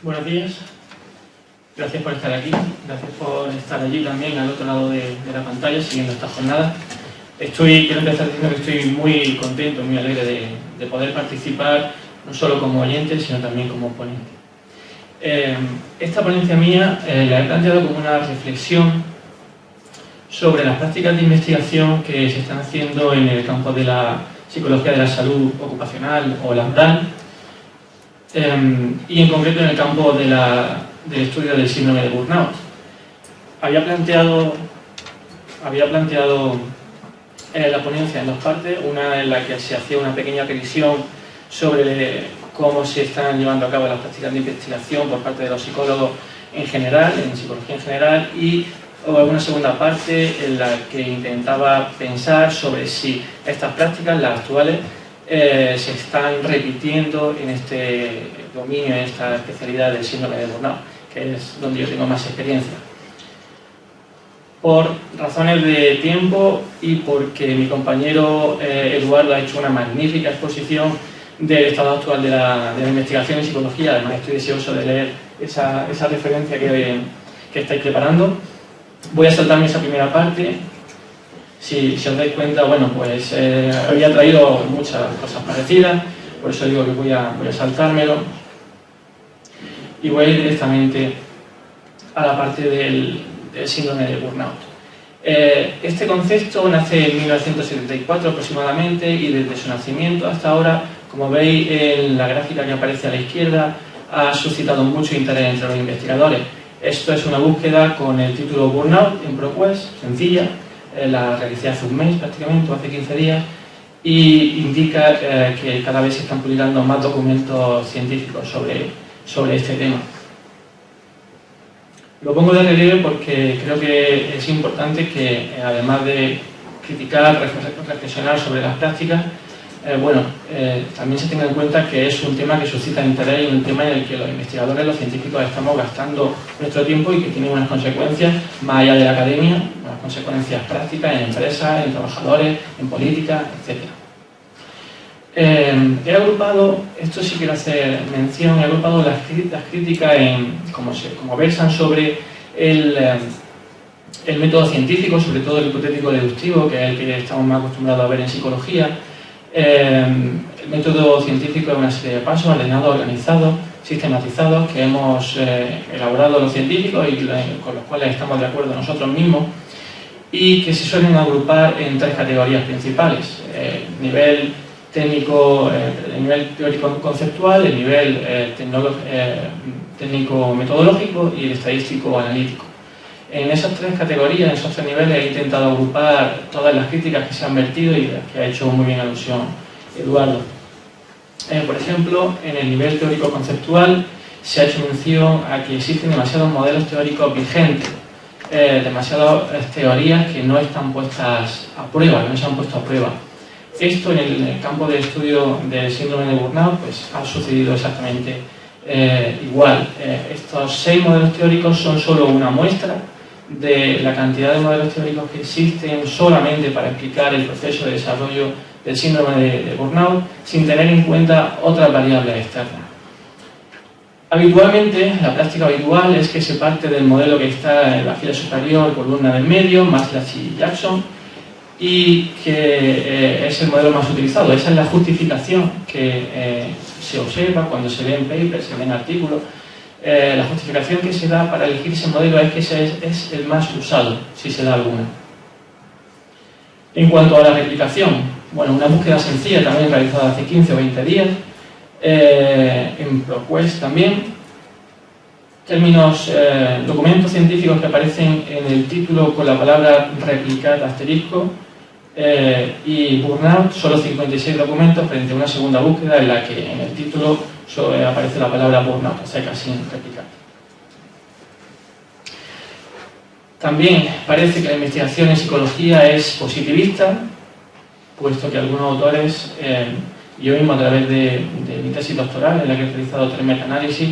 Buenos días, gracias por estar aquí, gracias por estar allí también al otro lado de la pantalla siguiendo esta jornada. Quiero empezar diciendo que estoy muy contento, muy alegre de poder participar no solo como oyente, sino también como ponente. Esta ponencia mía la he planteado como una reflexión sobre las prácticas de investigación que se están haciendo en el campo de la psicología de la salud ocupacional o laboral, y en concreto en el campo del estudio del síndrome de burnout. Había planteado la ponencia en dos partes, una en la que se hacía una pequeña revisión sobre cómo se están llevando a cabo las prácticas de investigación por parte de los psicólogos en general, en psicología en general, y una segunda parte en la que intentaba pensar sobre si estas prácticas, las actuales, se están repitiendo en este dominio, en esta especialidad del síndrome de burnout, que es donde yo tengo más experiencia. Por razones de tiempo y porque mi compañero Eduardo ha hecho una magnífica exposición del estado actual de la investigación en psicología, además estoy deseoso de leer esa referencia que estáis preparando. Voy a saltarme esa primera parte. Si os dais cuenta, bueno, pues había traído muchas cosas parecidas, por eso digo que voy a saltármelo y voy a ir directamente a la parte del síndrome de burnout. Este concepto nace en 1974 aproximadamente y desde su nacimiento hasta ahora, como veis en la gráfica que aparece a la izquierda, ha suscitado mucho interés entre los investigadores. Esto es una búsqueda con el título Burnout en ProQuest, sencilla. La realicé hace un mes prácticamente, o hace 15 días, y indica que cada vez se están publicando más documentos científicos sobre este tema. Lo pongo de relieve porque creo que es importante que, además de criticar, reflexionar sobre las prácticas, también se tenga en cuenta que es un tema que suscita interés y un tema en el que los investigadores, los científicos, estamos gastando nuestro tiempo y que tiene unas consecuencias más allá de la academia, unas consecuencias prácticas en empresas, en trabajadores, en política, etc. He agrupado, esto sí quiero hacer mención, he agrupado las críticas como versan sobre el método científico, sobre todo el hipotético deductivo, que es el que estamos más acostumbrados a ver en psicología. El método científico es una serie de pasos ordenados, organizados, sistematizados, que hemos elaborado los científicos y con los cuales estamos de acuerdo nosotros mismos, y que se suelen agrupar en tres categorías principales: el nivel técnico, el nivel teórico-conceptual, el nivel técnico-metodológico y el estadístico-analítico. En esas tres categorías, en esos tres niveles, he intentado agrupar todas las críticas que se han vertido y las que ha hecho muy bien alusión Eduardo. Por ejemplo, en el nivel teórico-conceptual se ha hecho mención a que existen demasiados modelos teóricos vigentes, demasiadas teorías que no están puestas a prueba, que no se han puesto a prueba. Esto en el campo de estudio del síndrome de burnout pues ha sucedido exactamente igual. Estos 6 modelos teóricos son solo una muestra de la cantidad de modelos teóricos que existen solamente para explicar el proceso de desarrollo del síndrome de burnout, sin tener en cuenta otras variables externas. Habitualmente, la práctica habitual es que se parte del modelo que está en la fila superior, columna del medio, Maslach y Jackson, y que es el modelo más utilizado. Esa es la justificación que se observa cuando se leen papers, se leen artículos. La justificación que se da para elegir ese modelo es que ese es el más usado, si se da alguna. En cuanto a la replicación, bueno, una búsqueda sencilla también realizada hace 15 o 20 días, en ProQuest también, documentos científicos que aparecen en el título con la palabra replicar asterisco y burnout, solo 56 documentos frente a una segunda búsqueda en la que en el título solo aparece la palabra burnout, o sea, casi sin replicar. También parece que la investigación en psicología es positivista, puesto que algunos autores, yo mismo a través de mi tesis doctoral, en la que he realizado 3 metaanálisis,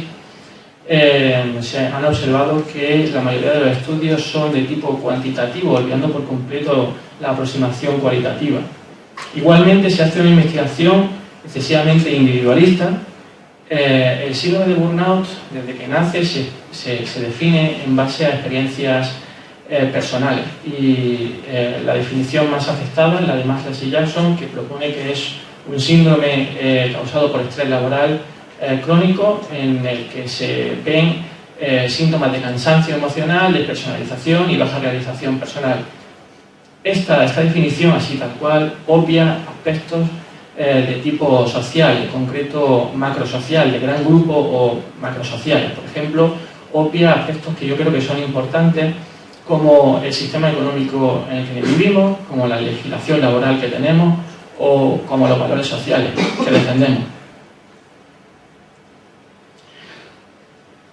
se han observado que la mayoría de los estudios son de tipo cuantitativo, olvidando por completo la aproximación cualitativa. Igualmente se hace una investigación excesivamente individualista, El síndrome de burnout, desde que nace, se define en base a experiencias personales, y la definición más aceptada es la de Maslow y Jackson, que propone que es un síndrome causado por estrés laboral crónico, en el que se ven síntomas de cansancio emocional, de personalización y baja realización personal. Esta definición, así tal cual, obvia aspectos de tipo social, en concreto macrosocial, de gran grupo o macrosociales. Por ejemplo, obvia aspectos que yo creo que son importantes, como el sistema económico en el que vivimos, como la legislación laboral que tenemos o como los valores sociales que defendemos.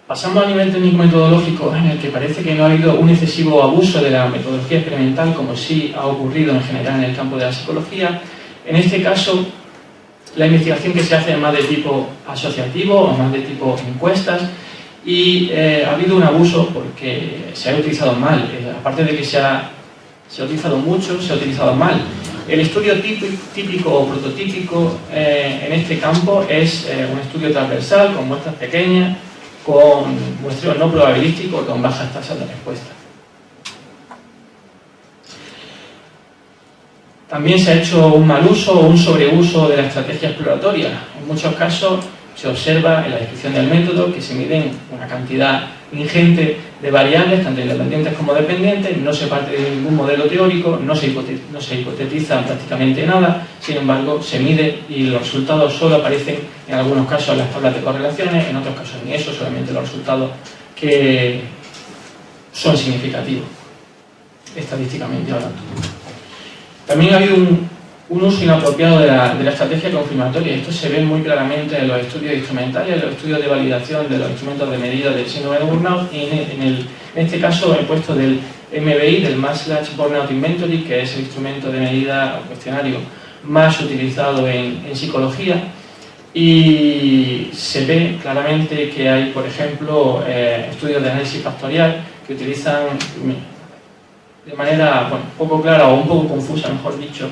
Pasamos a nivel técnico-metodológico, en el que parece que no ha habido un excesivo abuso de la metodología experimental, como sí ha ocurrido en general en el campo de la psicología. En este caso, la investigación que se hace es más de tipo asociativo o más de tipo encuestas, y ha habido un abuso porque se ha utilizado mal. Aparte de que se ha utilizado mucho, se ha utilizado mal. El estudio típico o prototípico en este campo es un estudio transversal con muestras pequeñas, con muestreo no probabilístico, con bajas tasas de respuesta. También se ha hecho un mal uso o un sobreuso de la estrategia exploratoria. En muchos casos se observa en la descripción del método que se miden una cantidad ingente de variables, tanto independientes como dependientes, no se parte de ningún modelo teórico, no se hipotetiza prácticamente nada, sin embargo se mide y los resultados solo aparecen en algunos casos en las tablas de correlaciones, en otros casos ni eso, solamente los resultados que son significativos estadísticamente hablando. También ha habido un uso inapropiado de la estrategia confirmatoria. Esto se ve muy claramente en los estudios instrumentales, en los estudios de validación de los instrumentos de medida del síndrome de burnout, y en este caso he puesto del MBI, del Maslow Burnout Inventory, que es el instrumento de medida o cuestionario más utilizado en psicología, y se ve claramente que hay, por ejemplo, estudios de análisis factorial que utilizan de manera poco clara o un poco confusa, mejor dicho,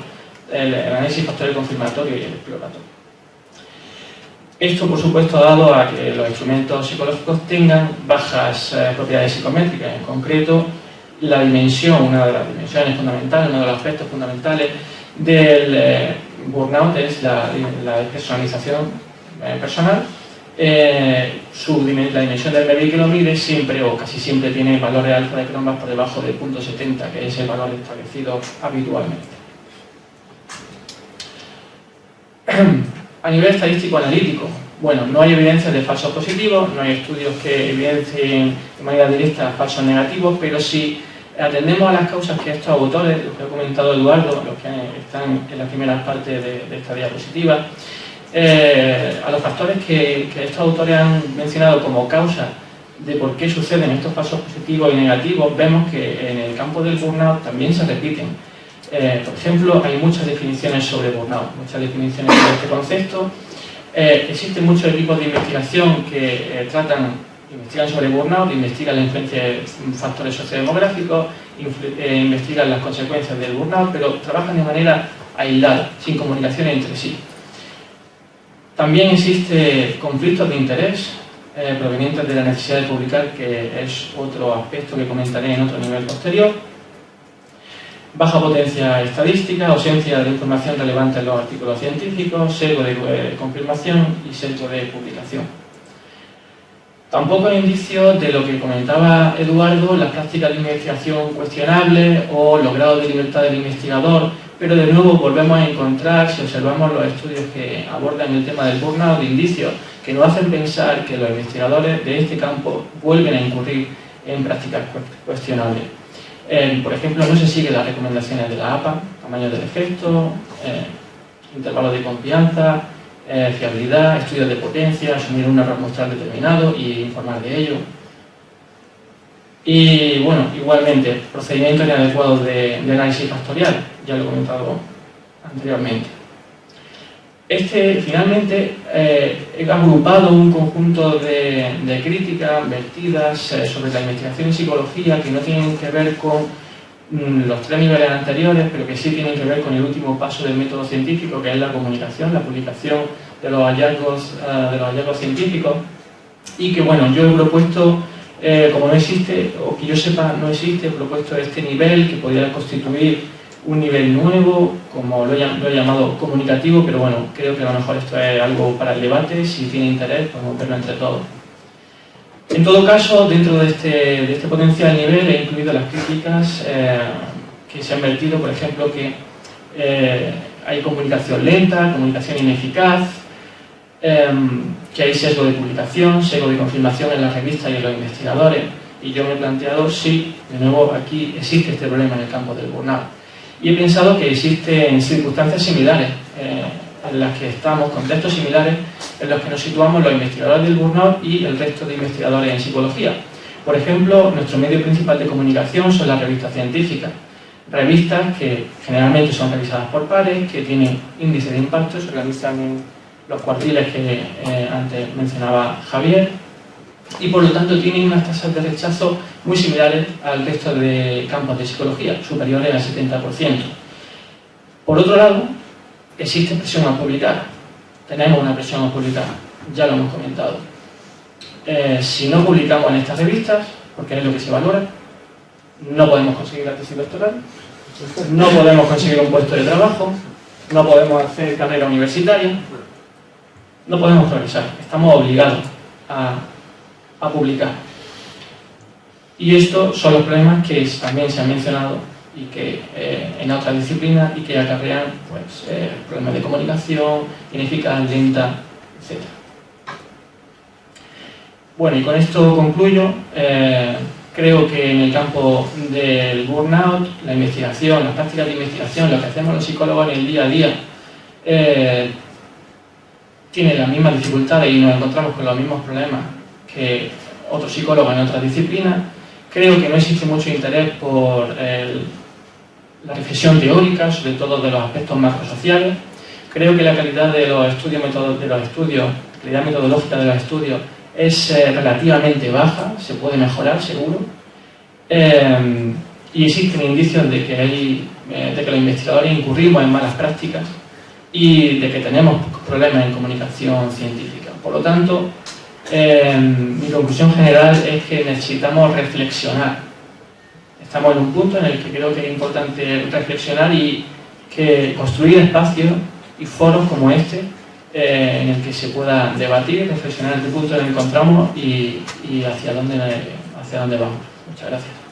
el análisis factorial confirmatorio y el exploratorio. Esto, por supuesto, ha dado a que los instrumentos psicológicos tengan bajas propiedades psicométricas. En concreto, la dimensión, una de las dimensiones fundamentales, uno de los aspectos fundamentales del burnout es la despersonalización personal. La dimensión del MBI que lo mide siempre o casi siempre tiene valores alfa de Cronbach por debajo de 0.70, que es el valor establecido habitualmente. A nivel estadístico-analítico, bueno, no hay evidencia de falsos positivos, no hay estudios que evidencien de manera directa falsos negativos, pero si atendemos a las causas que estos autores, los que ha comentado Eduardo, los que están en la primera parte de esta diapositiva, a los factores que estos autores han mencionado como causa de por qué suceden estos falsos positivos y negativos, vemos que en el campo del burnout también se repiten. Por ejemplo, hay muchas definiciones sobre burnout, muchas definiciones sobre este concepto. Existen muchos equipos de investigación que investigan sobre burnout, investigan la influencia de factores sociodemográficos, investigan las consecuencias del burnout, pero trabajan de manera aislada, sin comunicación entre sí. También existen conflictos de interés provenientes de la necesidad de publicar, que es otro aspecto que comentaré en otro nivel posterior. Baja potencia estadística, ausencia de información relevante en los artículos científicos, sesgo de confirmación y sesgo de publicación. Tampoco hay indicios de lo que comentaba Eduardo, las prácticas de investigación cuestionables o los grados de libertad del investigador, pero de nuevo volvemos a encontrar, si observamos los estudios que abordan el tema del burnout, indicios que nos hacen pensar que los investigadores de este campo vuelven a incurrir en prácticas cuestionables. Por ejemplo, no se siguen las recomendaciones de la APA, tamaño del efecto, intervalos de confianza, fiabilidad, estudios de potencia, asumir un error muestral determinado y informar de ello. Y bueno, igualmente, procedimientos inadecuados de análisis factorial, ya lo he comentado anteriormente. Finalmente, he agrupado un conjunto de críticas vertidas sobre la investigación en psicología que no tienen que ver con los tres niveles anteriores, pero que sí tienen que ver con el último paso del método científico, que es la comunicación, la publicación de los hallazgos científicos, y que bueno, yo he propuesto, como no existe, o que yo sepa no existe, he propuesto este nivel que podría constituir un nivel nuevo, como lo he llamado comunicativo, pero bueno, creo que a lo mejor esto es algo para el debate. Si tiene interés podemos verlo entre todos. En todo caso, dentro de este potencial nivel he incluido las críticas que se han vertido, por ejemplo, que hay comunicación lenta, comunicación ineficaz, que hay sesgo de publicación, sesgo de confirmación en las revistas y en los investigadores. Y yo me he planteado si, de nuevo, aquí existe este problema en el campo del burnout. Y he pensado que existen circunstancias similares en las que estamos, contextos similares en los que nos situamos los investigadores del burnout y el resto de investigadores en psicología. Por ejemplo, nuestro medio principal de comunicación son las revistas científicas. Revistas que generalmente son revisadas por pares, que tienen índice de impacto, se organizan en los cuartiles que antes mencionaba Javier, y por lo tanto tienen unas tasas de rechazo muy similares al resto de campos de psicología, superiores al 70%. Por otro lado, existe presión a publicar. Tenemos una presión a publicar, ya lo hemos comentado. Si no publicamos en estas revistas, porque es lo que se valora, no podemos conseguir la tesis doctoral, no podemos conseguir un puesto de trabajo, no podemos hacer carrera universitaria, no podemos progresar. Estamos obligados a publicar. Y estos son los problemas que también se han mencionado y que en otras disciplinas y que acarrean pues, problemas de comunicación, ineficaz, lenta, etc. Bueno, y con esto concluyo. Creo que en el campo del burnout, la investigación, las prácticas de investigación, lo que hacemos los psicólogos en el día a día, tiene las mismas dificultades y nos encontramos con los mismos problemas que otros psicólogos en otras disciplinas. Creo que no existe mucho interés por la reflexión teórica, sobre todo de los aspectos macrosociales. Creo que la calidad de los estudios, calidad metodológica de los estudios es relativamente baja, se puede mejorar seguro. Y existen indicios de que los investigadores incurrimos en malas prácticas y de que tenemos problemas en comunicación científica. Por lo tanto, mi conclusión general es que necesitamos reflexionar. Estamos en un punto en el que creo que es importante reflexionar y que construir espacios y foros como este en el que se pueda debatir, reflexionar en el punto en el que encontramos y hacia dónde vamos. Muchas gracias.